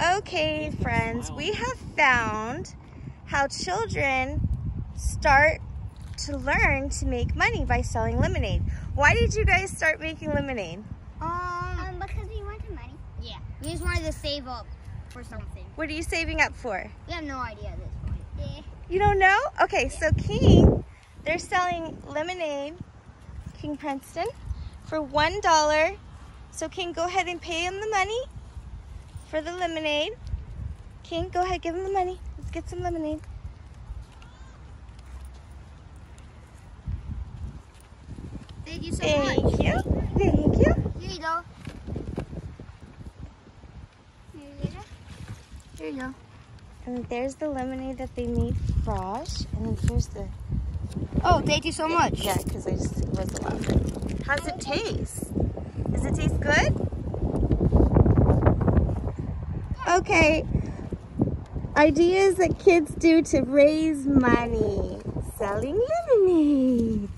Okay, friends, we have found how children start to learn to make money by selling lemonade. Why did you guys start making lemonade? Because we wanted money. Yeah, we just wanted to save up for something. What are you saving up for? We have no idea at this point. Yeah. You don't know? Okay, so King, they're selling lemonade, King Princeton, for $1. So King, go ahead and pay him the money for the lemonade. King, go ahead, give him the money. Let's get some lemonade. Thank you so much. Thank you. Thank you. Here you go. Here you go. And there's the lemonade that they made fresh. And then here's the... Oh, thank you so much. Yeah, because I just was a lot. How's it taste? Does it taste good? Okay. Ideas that kids do to raise money. Selling lemonade.